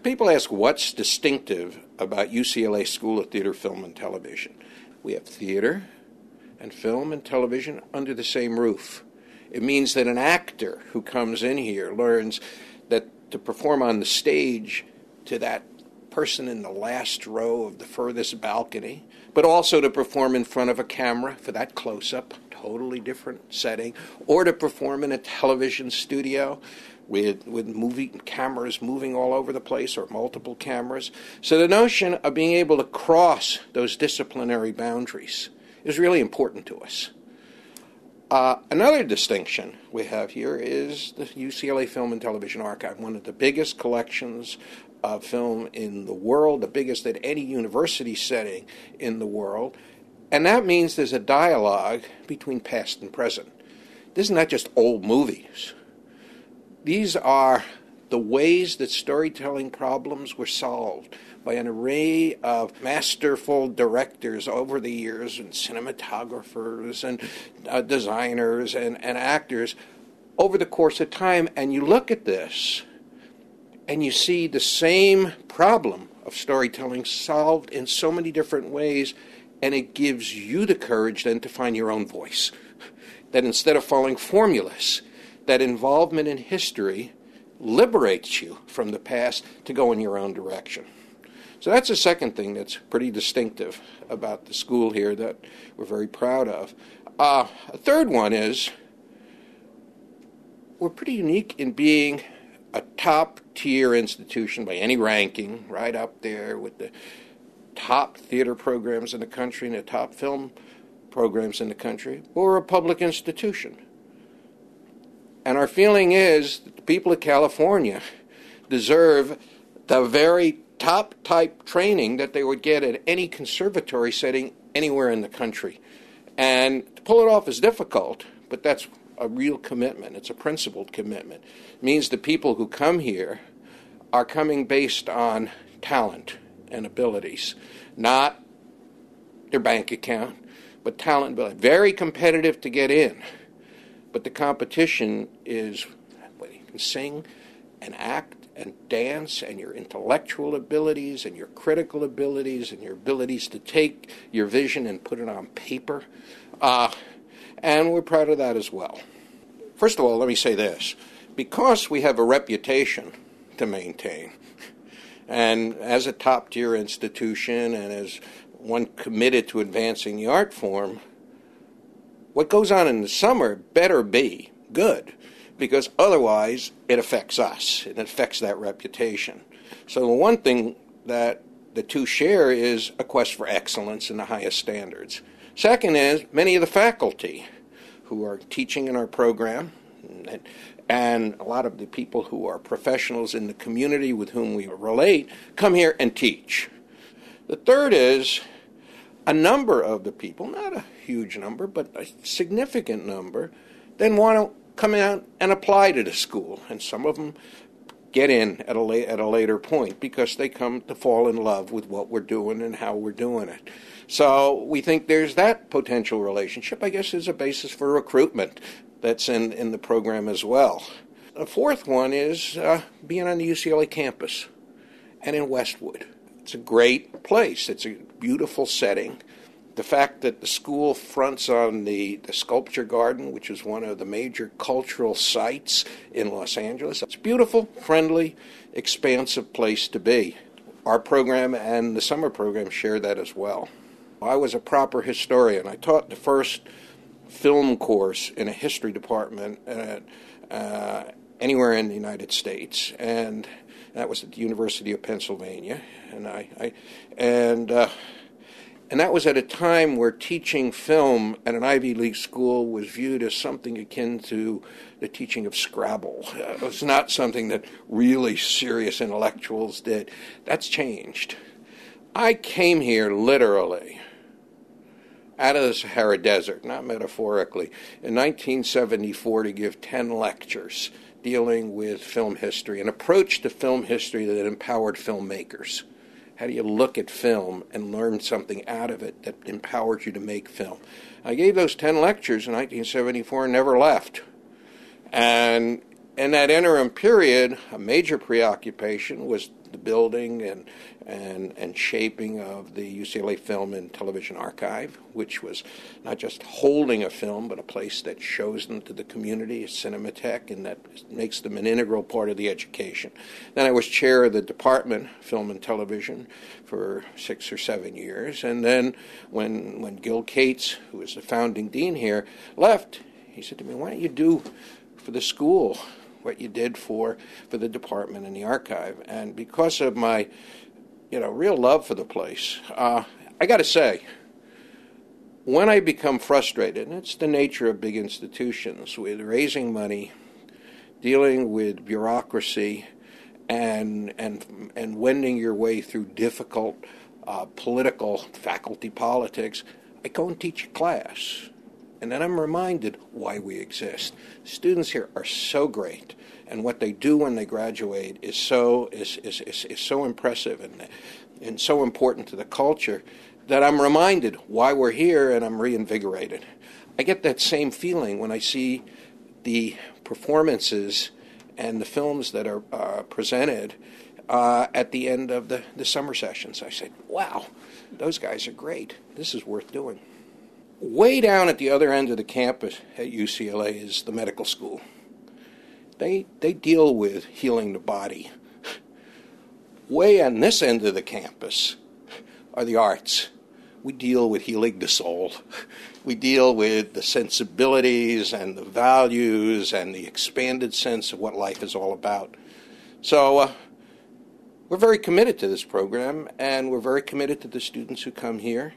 People ask what's distinctive about UCLA School of Theater, Film, and Television. We have theater and film and television under the same roof. It means that an actor who comes in here learns that to perform on the stage to that person in the last row of the furthest balcony, but also to perform in front of a camera for that close-up, totally different setting, or to perform in a television studio with movie cameras moving all over the place or multiple cameras. So the notion of being able to cross those disciplinary boundaries is really important to us. Another distinction we have here is the UCLA Film and Television Archive, one of the biggest collections of film in the world, the biggest at any university setting in the world. And that means there's a dialogue between past and present. This is not just old movies. These are the ways that storytelling problems were solved by an array of masterful directors over the years, and cinematographers and designers and actors over the course of time. And you look at this and you see the same problem of storytelling solved in so many different ways, and it gives you the courage then to find your own voice. That instead of following formulas, that involvement in history liberates you from the past to go in your own direction. So that's the second thing that's pretty distinctive about the school here that we're very proud of. A third one is we're pretty unique in being a top-tier institution by any ranking, right up there with the top theater programs in the country and the top film programs in the country. We're a public institution. And our feeling is that the people of California deserve the very top type training that they would get at any conservatory setting anywhere in the country. And to pull it off is difficult, but that's a real commitment. It's a principled commitment. It means the people who come here are coming based on talent and abilities, not their bank account, but talent and ability. Very competitive to get in. But the competition is what you can sing and act and dance, and your intellectual abilities and your critical abilities and your abilities to take your vision and put it on paper. And we're proud of that as well. First of all, let me say this. Because we have a reputation to maintain, and as a top-tier institution and as one committed to advancing the art form, what goes on in the summer better be good, because otherwise it affects us. It affects that reputation. So the one thing that the two share is a quest for excellence and the highest standards. Second is many of the faculty who are teaching in our program and a lot of the people who are professionals in the community with whom we relate come here and teach. The third is a number of the people, not a huge number, but a significant number, then want to come out and apply to the school. And some of them get in at a later point because they come to fall in love with what we're doing and how we're doing it. So we think there's that potential relationship, I guess, is a basis for recruitment that's in the program as well. The fourth one is being on the UCLA campus and in Westwood. It's a great place. It's a beautiful setting. The fact that the school fronts on the Sculpture Garden, which is one of the major cultural sites in Los Angeles. It's a beautiful, friendly, expansive place to be. Our program and the summer program share that as well. I was a proper historian. I taught the first film course in a history department anywhere in the United States, and that was at the University of Pennsylvania. And that was at a time where teaching film at an Ivy League school was viewed as something akin to the teaching of Scrabble. It was not something that really serious intellectuals did. That's changed. I came here literally out of the Sahara Desert, not metaphorically, in 1974 to give 10 lectures dealing with film history, an approach to film history that empowered filmmakers. How do you look at film and learn something out of it that empowers you to make film? I gave those 10 lectures in 1974 and never left. And in that interim period, a major preoccupation was the building and shaping of the UCLA Film and Television Archive, which was not just holding a film, but a place that shows them to the community, a cinematheque, and that makes them an integral part of the education. Then I was chair of the department, Film and Television, for 6 or 7 years. And then when Gil Cates, who was the founding dean here, left, he said to me, "Why don't you do for the school what you did for the department and the archive?" And because of my, real love for the place, I got to say, when I become frustrated, and it's the nature of big institutions, with raising money, dealing with bureaucracy, and wending your way through difficult political faculty politics, I go and teach a class. And then I'm reminded why we exist. Students here are so great, and what they do when they graduate is so impressive and so important to the culture that I'm reminded why we're here, and I'm reinvigorated. I get that same feeling when I see the performances and the films that are presented at the end of the summer sessions. I say, "Wow, those guys are great. This is worth doing." Way down at the other end of the campus at UCLA is the medical school. They deal with healing the body. Way on this end of the campus are the arts. We deal with healing the soul. We deal with the sensibilities and the values and the expanded sense of what life is all about. So we're very committed to this program, and we're very committed to the students who come here.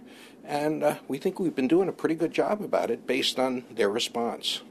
And we think we've been doing a pretty good job about it based on their response.